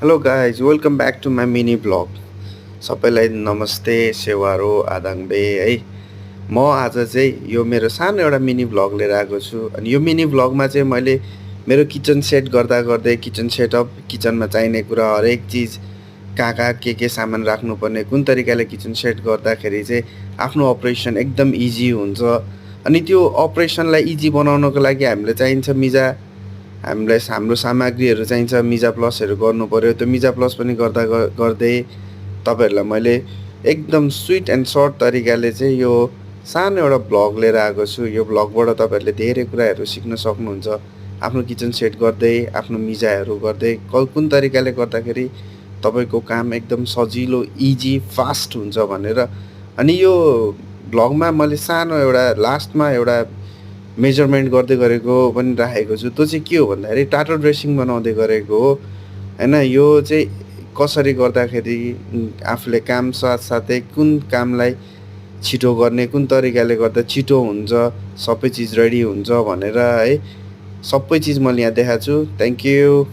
Hello guys welcome back to my mini blog. सबैलाई नमस्ते सेवारो आदाङबे है। म आज चाहिँ यो मेरो सानो एउटा मिनी ब्लग लिएर आएको छु। अनि यो मिनी ब्लगमा चाहिँ मैले मेरो किचन सेट गर्दा गर्दै किचन सेटअप, किचनमा चाहिने कुरा हरेक चिज, कहाँ कहाँ के सामान राख्नुपर्ने, कुन तरिकाले किचन सेट गर्दाखेरि चाहिँ आफ्नो अपरेसन एकदम इजी हुन्छ। अनि त्यो अपरेसनलाई इजी बनाउनको लागि हामीले चाहिन्छ मिजा, हामीलाई हाम्रो सामग्रीहरू चाहिन्छ। मिजा प्लसहरू गर्नु पऱ्यो। त्यो मिजा प्लस पनि गर्दै तपाईँहरूलाई मैले एकदम स्विट एन्ड सर्ट तरिकाले चाहिँ यो सानो एउटा भ्लग लिएर आएको छु। यो भ्लगबाट तपाईँहरूले धेरै कुराहरू सिक्न सक्नुहुन्छ। आफ्नो किचन सेट गर्दै, आफ्नो मिजाहरू गर्दै कुन तरिकाले गर्दाखेरि तपाईँको काम एकदम सजिलो, इजी, फास्ट हुन्छ भनेर। अनि यो भ्लगमा मैले सानो एउटा लास्टमा एउटा मेजरमेन्ट गर्दै गरेको पनि राखेको छु। त्यो चाहिँ के हो भन्दाखेरि टाटो ड्रेसिङ बनाउँदै गरेको हो होइन। यो चाहिँ कसरी गर्दाखेरि आफूले काम साथसाथै कुन कामलाई छिटो गर्ने, कुन तरिकाले गर्दा छिटो हुन्छ, सबै चिज रेडी हुन्छ भनेर है। सबै चिज मैले यहाँ देखाएको छु। Thank you.